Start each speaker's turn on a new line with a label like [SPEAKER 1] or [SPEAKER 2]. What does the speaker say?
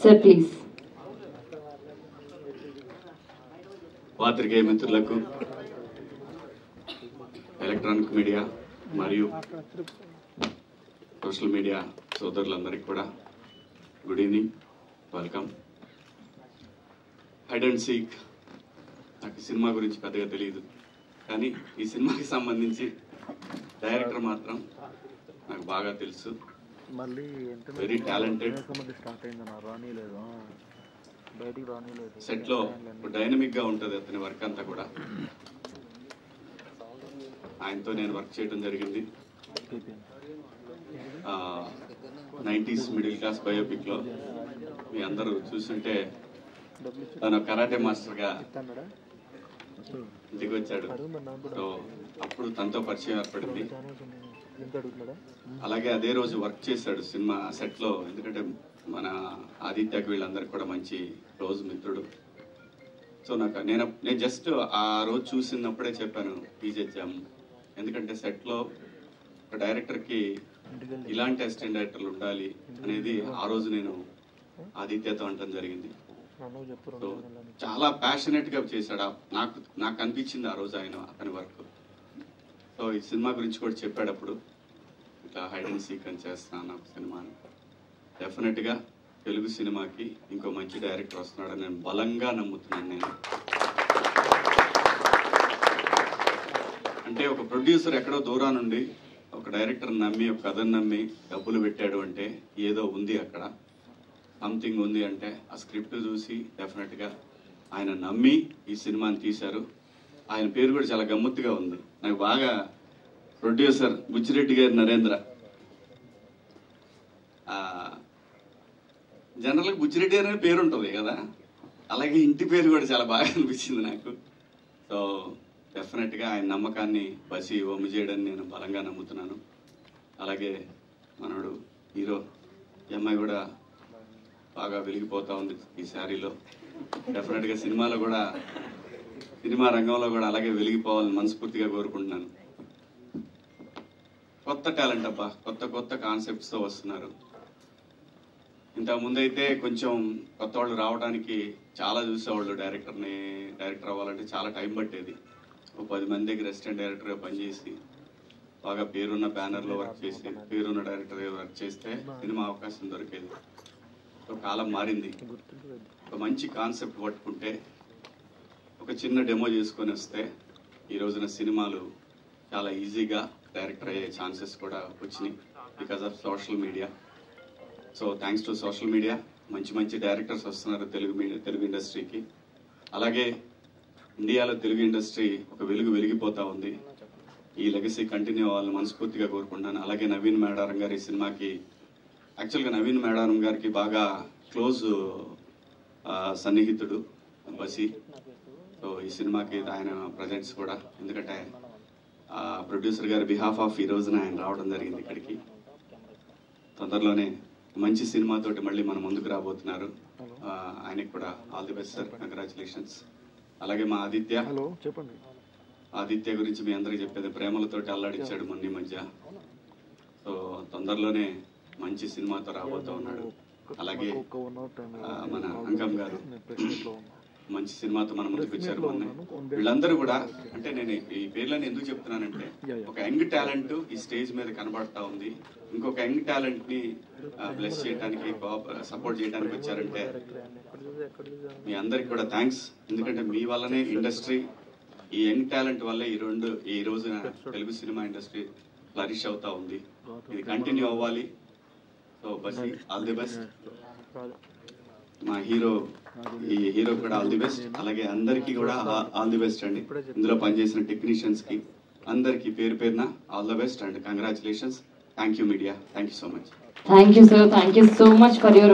[SPEAKER 1] Sir, please.
[SPEAKER 2] పాత్రికేయ మిత్రులకు electronic media మరియు సోషల్ మీడియా సోదరులందరికీ కూడా good evening, welcome. Hide and seek నాకు సినిమా గురించి పెద్దగా తెలియదు, కానీ ఈ సినిమాకి సంబంధించి డైరెక్టర్ మాత్రం నాకు బాగా తెలుసు. Very talented. సెట్లో డైనమిక్ గా ఉంటుంది అతని వర్క్ అంతా కూడా. ఆయనతో నేను వర్క్ చేయడం జరిగింది 90s మిడిల్ క్లాస్ బయోపిక్ లో. మీ అందరూ చూస్తుంటే తను కరాటే మాస్టర్ గా ఇంటికి వచ్చాడు. సో అప్పుడు తనతో పరిచయం ఏర్పడింది. అలాగే అదే రోజు వర్క్ చేశాడు సినిమా సెట్ లో. ఎందుకంటే మన ఆదిత్యకి వీళ్ళందరికీ కూడా మంచి క్లోజ్ మిత్రుడు. సో నేను జస్ట్ ఆ రోజు చూసినప్పుడే చెప్పాను తీసేద్దాం. ఎందుకంటే సెట్ లో ఒక డైరెక్టర్ కి ఇలాంటి అసిస్టెంట్ డైరెక్టర్లు ఉండాలి అనేది ఆ రోజు నేను ఆదిత్యతో అనడం జరిగింది. సో చాలా ప్యాషనెట్ గా చేశాడు. నాకు అనిపించింది ఆ రోజు అతని వర్క్. సో ఈ సినిమా గురించి కూడా చెప్పేటప్పుడు ఇట్లా హైడ్ అండ్ సీక్ అని చేస్తున్నాను సినిమాని. డెఫినెట్ గా తెలుగు సినిమాకి ఇంకో మంచి డైరెక్టర్ వస్తున్నాడని నేను బలంగా నమ్ముతున్నాను. నేను అంటే ఒక ప్రొడ్యూసర్ ఎక్కడో దూరం నుండి ఒక డైరెక్టర్ నమ్మి, ఒక కథను నమ్మి డబ్బులు పెట్టాడు అంటే ఏదో ఉంది అక్కడ, సంథింగ్ ఉంది. అంటే ఆ స్క్రిప్ట్ చూసి డెఫినెట్ గా ఆయన నమ్మి ఈ సినిమాని తీశారు. ఆయన పేరు కూడా చాలా గమ్మత్తుగా ఉంది. నాకు బాగా ప్రొడ్యూసర్ బుచ్చిరెడ్డి గారి నరేంద్ర. జనరల్గా బుచ్చిరెడ్డి అనే పేరు ఉంటుంది కదా, అలాగే ఇంటి పేరు కూడా చాలా బాగా అనిపించింది నాకు. సో డెఫినెట్ గా ఆయన నమ్మకాన్ని బసి వమ్ము చేయడని నేను బలంగా నమ్ముతున్నాను. అలాగే మనోడు హీరో ఈ అమ్మాయి కూడా బాగా వెలిగిపోతా ఉంది ఈ శారీలో. డెఫినెట్ గా సినిమా రంగంలో కూడా అలాగే వెలిగిపోవాలని మనస్ఫూర్తిగా కోరుకుంటున్నాను. కొత్త టాలెంట్ అబ్బా, కొత్త కాన్సెప్ట్స్ తో వస్తున్నారు. ఇంతకు ముందైతే కొంచెం కొత్త వాళ్ళు రావడానికి చాలా చూసేవాళ్ళు. డైరెక్టర్ అవ్వాలంటే చాలా టైం పట్టేది. ఒక 10 మంది దగ్గర అసిస్టెంట్ డైరెక్టర్ గా పనిచేసి బాగా పేరున్న బ్యానర్ లో వర్క్ చేసి పేరున్న డైరెక్టర్ వర్క్ చేస్తే సినిమా అవకాశం దొరికేది. కాలం మారింది. ఒక మంచి కాన్సెప్ట్ పట్టుకుంటే, ఒక చిన్న డెమో చేసుకొని వస్తే ఈ రోజున సినిమాలు చాలా ఈజీగా డైరెక్టర్ అయ్యే ఛాన్సెస్ కూడా వచ్చినాయి because of social media. So thanks to social media మంచి డైరెక్టర్స్ వస్తున్నారు తెలుగు ఇండస్ట్రీకి. అలాగే ఇండియాలో తెలుగు ఇండస్ట్రీ ఒక వెలిగిపోతా ఉంది. ఈ లెగసీ కంటిన్యూ అవ్వాలని మనస్ఫూర్తిగా కోరుకుంటున్నాను. అలాగే నవీన్ మేడారం గారి సినిమాకి, యాక్చువల్గా నవీన్ మేడారం గారికి బాగా క్లోజ్ సన్నిహితుడు బసి. సో ఈ సినిమాకి ఆయన ప్రజెంట్స్ కూడా, ఎందుకంటే ప్రొడ్యూసర్ గారి బిహాఫ్ ఆఫ్ ఈ రోజున ఆయన రావడం జరిగింది ఇక్కడికి. తొందరలోనే మంచి సినిమాతోటి మళ్ళీ మన ముందుకు రాబోతున్నారు. ఆయనకి కూడా all the best sir, congratulations. అలాగే మా ఆదిత్య గురించి మీ అందరికి చెప్పేది, ప్రేమలతోటి అల్లాడిచ్చాడు మొన్న మధ్య. సో తొందరలోనే మంచి సినిమాతో రాబోతూ ఉన్నాడు. అలాగే మన అంకం గారు మంచి సినిమాతో మన ముందుకు వచ్చారు. వీళ్ళందరూ కూడా, అంటే నేను ఈ పేర్లను ఎందుకు చెప్తున్నానంటే, ఒక యంగ్ టాలెంట్ ఈ స్టేజ్ మీద కనబడతా ఉంది. ఇంకొక యంగ్ టాలెంట్ ని బ్లెస్ చేయడానికి, సపోర్ట్ చేయడానికి వచ్చారంటే మీ అందరికి కూడా థ్యాంక్స్. ఎందుకంటే మీ వల్లనే ఇండస్ట్రీ, ఈ యంగ్ టాలెంట్ వల్లే ఈ రోజున తెలుగు సినిమా ఇండస్ట్రీ ఫ్లరిష్ అవుతా ఉంది. ఇది కంటిన్యూ అవ్వాలి. సో బసి ఆల్ ది బెస్ట్. మా ఈ హీరో కూడా ఆల్ ది బెస్ట్. అలాగే అందరికీ కూడా ఆల్ ది బెస్ట్ అండి. ఇందులో పనిచేసిన టెక్నీషియన్స్ కి అందరికి పేరున all the best and congratulations. Thank you media. Thank you so much.
[SPEAKER 1] Thank you, sir. Thank you so much for your